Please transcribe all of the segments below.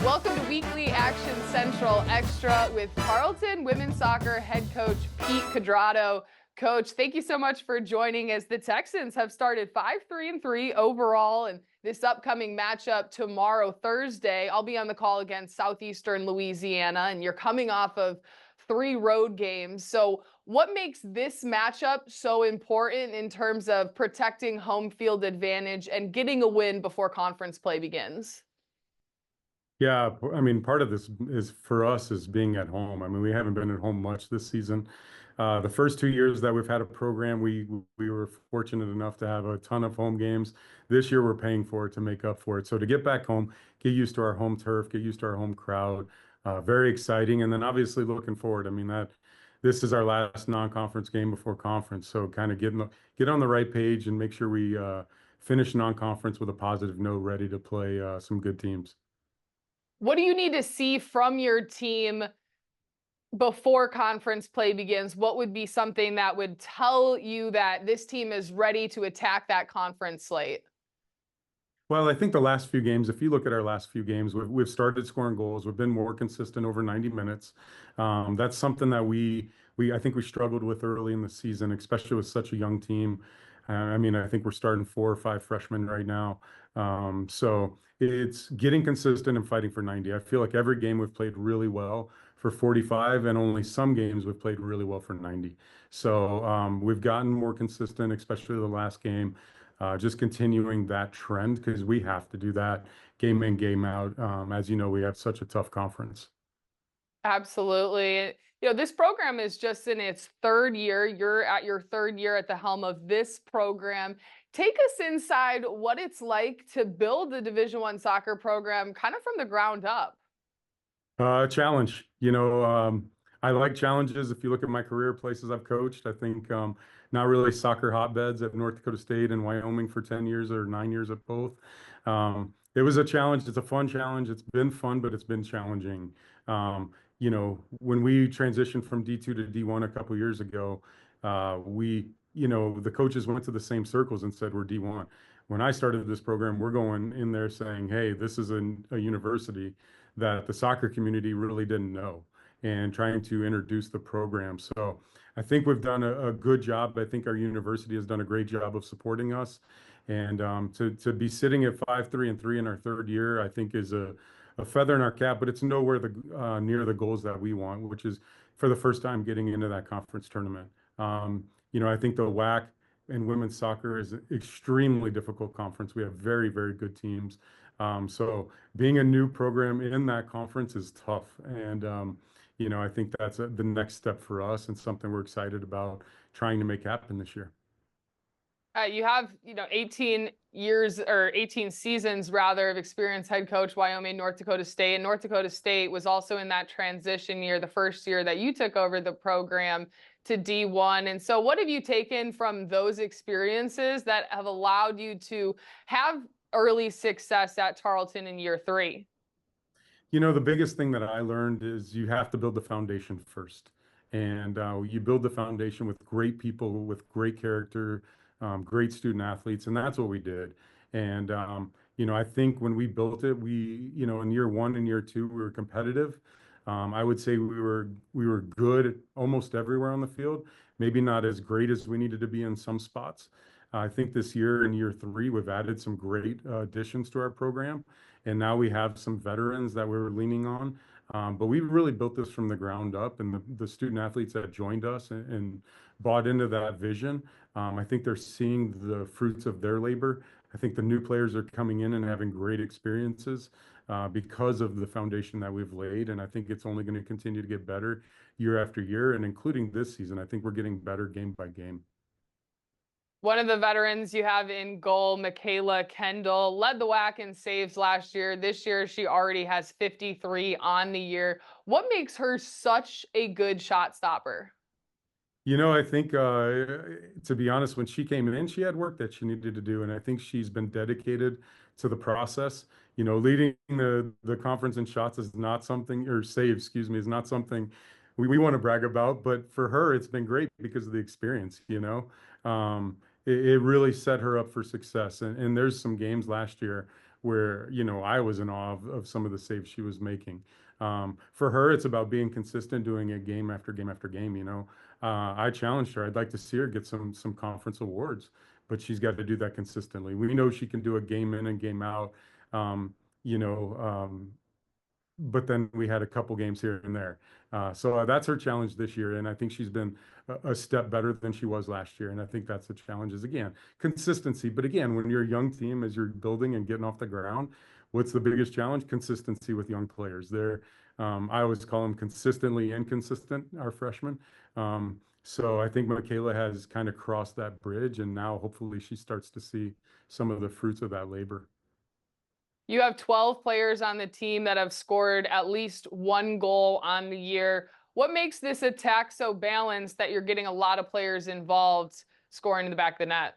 Welcome to Weekly Action Central Extra with Tarleton women's soccer head coach Pete Cuadrado. Coach, thank you so much for joining as the Texans have started 5-3-3 overall, and this upcoming matchup tomorrow, Thursday, I'll be on the call against Southeastern Louisiana, and you're coming off of 3 road games. So what makes this matchup so important in terms of protecting home field advantage and getting a win before conference play begins? Yeah, I mean, part of this is for us is being at home. I mean, we haven't been at home much this season. The first 2 years that we've had a program, we were fortunate enough to have a ton of home games. This year, we're paying for it to make up for it. So to get back home, get used to our home turf, get used to our home crowd, very exciting. And then obviously looking forward. I mean, that this is our last non-conference game before conference. So kind of get on the right page and make sure we finish non-conference with a positive note, ready to play some good teams. What do you need to see from your team before conference play begins? What would be something that would tell you that this team is ready to attack that conference slate? Well, I think the last few games, if you look at our last few games, we've started scoring goals. We've been more consistent over 90 minutes. That's something that I think we struggled with early in the season, especially with such a young team. I mean, I think we're starting 4 or 5 freshmen right now. So it's getting consistent and fighting for 90. I feel like every game we've played really well for 45, and only some games we've played really well for 90. So we've gotten more consistent, especially the last game. Just continuing that trend because we have to do that game in, game out. As you know, we have such a tough conference. Absolutely. This program is just in its 3rd year. You're at your 3rd year at the helm of this program. Take us inside what it's like to build the Division I soccer program kind of from the ground up. Challenge. I like challenges. If you look at my career, places I've coached, I think not really soccer hotbeds at North Dakota State and Wyoming for 10 years or 9 years at both. It was a challenge. It's a fun challenge. It's been fun, but it's been challenging. When we transitioned from D2 to D1 a couple years ago, the coaches went to the same circles and said, we're D1. When I started this program, we're going in there saying, hey, this is a university that the soccer community really didn't know, and trying to introduce the program. So I think we've done a good job. I think our university has done a great job of supporting us. And to be sitting at 5-3-3 in our 3rd year, I think is a feather in our cap, but it's nowhere near the goals that we want, which is for the first time getting into that conference tournament. I think the WAC and women's soccer is an extremely difficult conference. We have very, very good teams. So being a new program in that conference is tough. And, I think that's the next step for us and something we're excited about trying to make happen this year. You have, 18 years or 18 seasons rather of experience head coach, Wyoming, North Dakota State. And North Dakota State was also in that transition year, the first year that you took over the program to D1. And so what have you taken from those experiences that have allowed you to have early success at Tarleton in year 3? The biggest thing that I learned is you have to build the foundation first. And you build the foundation with great people, with great character, great student athletes. And that's what we did. And, I think when we built it, in year 1 and year 2, we were competitive. I would say we were good almost everywhere on the field, maybe not as great as we needed to be in some spots. I think this year in year 3, we've added some great additions to our program. And now we have some veterans that we're leaning on. But we really built this from the ground up, and the student athletes that joined us and bought into that vision, I think they're seeing the fruits of their labor. I think the new players are coming in and having great experiences because of the foundation that we've laid. And I think it's only going to continue to get better year after year. And including this season, I think we're getting better game by game. One of the veterans you have in goal, Michaela Kendall, led the WAC in saves last year. This year, she already has 53 on the year. What makes her such a good shot stopper? I think, to be honest, when she came in, she had work that she needed to do. And I think she's been dedicated to the process. Leading the conference in shots is not something, or saves, excuse me, is not something we want to brag about. But for her, it's been great because of the experience, it really set her up for success. And there's some games last year where, I was in awe of some of the saves she was making. For her, it's about being consistent, doing it game after game after game. I challenged her. I'd like to see her get some conference awards, but she's got to do that consistently. We know she can do a game in and game out. Um, you know, but then we had a couple games here and there. So that's her challenge this year, and I think she's been a step better than she was last year. And I think that's the challenge is, again, consistency. But again, when you're a young team, as you're building and getting off the ground, what's the biggest challenge? Consistency with young players. I always call them consistently inconsistent, our freshmen. So I think Michaela has kind of crossed that bridge, and now hopefully she starts to see some of the fruits of that labor. You have 12 players on the team that have scored at least one goal on the year. What makes this attack so balanced that you're getting a lot of players involved scoring in the back of the net?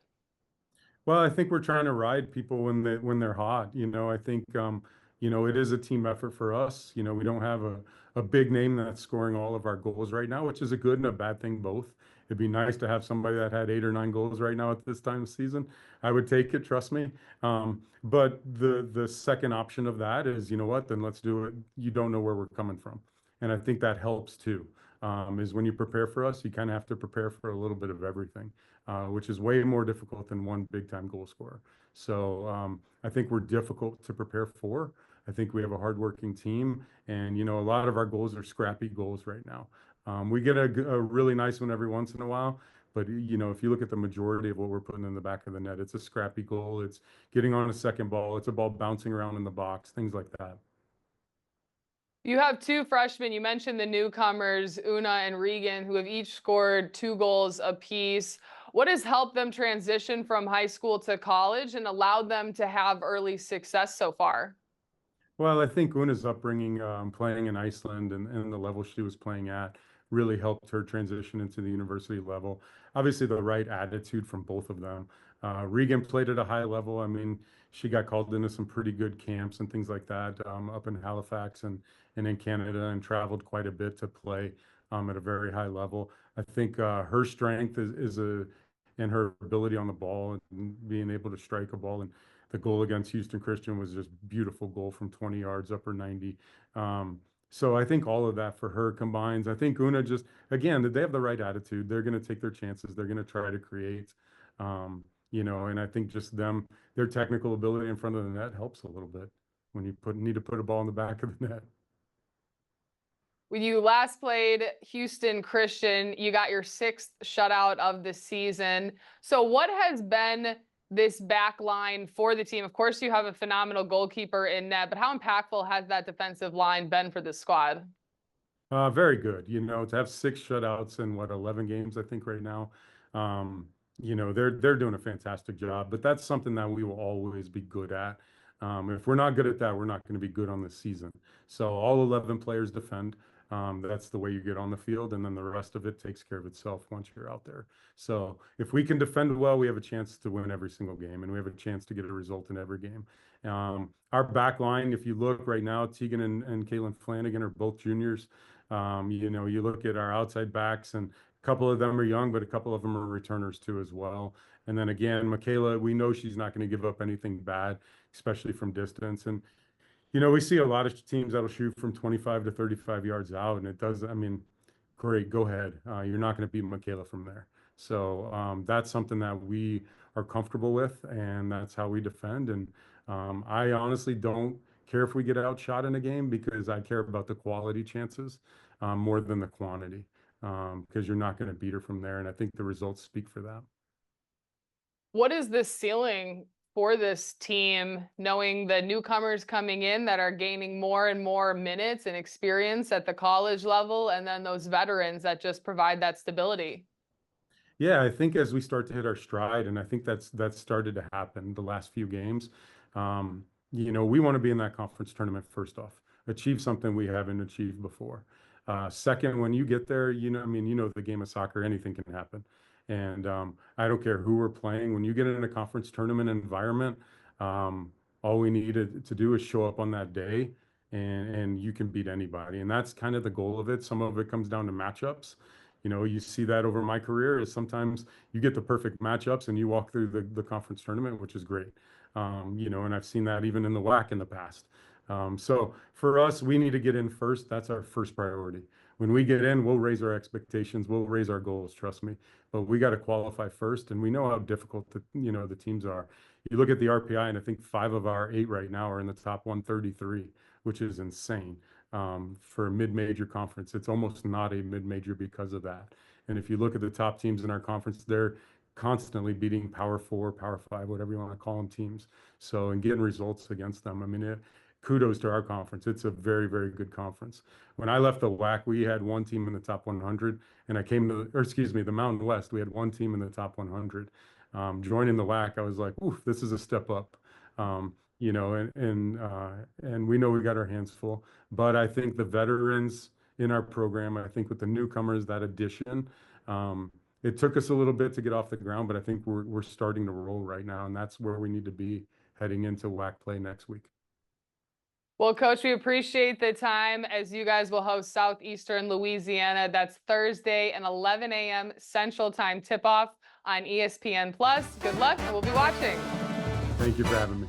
Well, I think we're trying to ride people when they're hot. I think it is a team effort for us. We don't have a big name that's scoring all of our goals right now, which is a good and a bad thing both. It'd be nice to have somebody that had 8 or 9 goals right now at this time of season. I would take it, trust me. But the second option of that is, you know what, then let's do it. You don't know where we're coming from. And I think that helps too. Is when you prepare for us, you kind of have to prepare for a little bit of everything, which is way more difficult than one big time goal scorer. So I think we're difficult to prepare for. I think we have a hardworking team, and a lot of our goals are scrappy goals right now. We get a really nice one every once in a while, but if you look at the majority of what we're putting in the back of the net, it's a scrappy goal. It's getting on a second ball. It's a ball bouncing around in the box, things like that. You have two freshmen. You mentioned the newcomers, Una and Regan, who have each scored 2 goals apiece. What has helped them transition from high school to college and allowed them to have early success so far? Well, I think Una's upbringing, playing in Iceland and the level she was playing at really helped her transition into the university level. Obviously, the right attitude from both of them. Regan played at a high level. I mean, she got called into some pretty good camps and things like that up in Halifax and in Canada, and traveled quite a bit to play at a very high level. I think her strength is in her ability on the ball and being able to strike a ball. And the goal against Houston Christian was just beautiful goal from 20 yards, upper 90. So I think all of that for her combines. I think Una just, again, they have the right attitude. They're going to take their chances. They're going to try to create, and I think just their technical ability in front of the net helps a little bit when you need to put a ball in the back of the net. When you last played Houston Christian, you got your 6th shutout of the season. So what has been this back line for the team? Of course, you have a phenomenal goalkeeper in net, but how impactful has that defensive line been for the squad? Very good. To have 6 shutouts in 11 games, I think right now, they're doing a fantastic job. But that's something that we will always be good at. If we're not good at that, we're not going to be good on this season. So all 11 players defend. That's the way you get on the field, and then the rest of it takes care of itself once you're out there. So if we can defend well, we have a chance to win every single game, and we have a chance to get a result in every game. Our back line, if you look right now, Tegan and Caitlin Flanagan are both juniors. You look at our outside backs, and a couple of them are young, but a couple of them are returners too as well. And then again, Michaela, we know she's not going to give up anything bad, especially from distance. And we see a lot of teams that'll shoot from 25 to 35 yards out, and it does. I mean, great, go ahead. You're not going to beat Michaela from there. So that's something that we are comfortable with, and that's how we defend. And I honestly don't care if we get outshot in a game, because I care about the quality chances more than the quantity, because you're not going to beat her from there. And I think the results speak for that. What is the ceiling for this team, knowing the newcomers coming in that are gaining more and more minutes and experience at the college level, and then those veterans that just provide that stability? Yeah, I think as we start to hit our stride, and I think that's started to happen the last few games. We want to be in that conference tournament first off, achieve something we haven't achieved before. Second, when you get there, the game of soccer, anything can happen. And I don't care who we're playing. When you get in a conference tournament environment, all we need to do is show up on that day, and you can beat anybody. And that's kind of the goal of it. Some of it comes down to matchups. You see that over my career is sometimes you get the perfect matchups and you walk through the conference tournament, which is great. and I've seen that even in the WAC in the past. So for us, we need to get in first. That's our first priority. When we get in, we'll raise our expectations, we'll raise our goals, trust me. But we got to qualify first, and we know how difficult the teams are. You look at the RPI, and I think 5 of our 8 right now are in the top 133, which is insane for a mid-major conference. It's almost not a mid-major because of that. And if you look at the top teams in our conference, they're constantly beating Power 4, Power 5, whatever you want to call them teams. So, and getting results against them. I mean, kudos to our conference. It's a very, very good conference. When I left the WAC, we had one team in the top 100, and I came to, or excuse me, the Mountain West, we had one team in the top 100. Joining the WAC, I was like, ooh, this is a step up. And we know we got our hands full. But I think the veterans in our program, I think with the newcomers, that addition, it took us a little bit to get off the ground, but I think we're starting to roll right now, and that's where we need to be heading into WAC play next week. Well, Coach, we appreciate the time as you guys will host Southeastern Louisiana. That's Thursday and 11 a.m. Central Time tip-off on ESPN+. Good luck, and we'll be watching. Thank you for having me.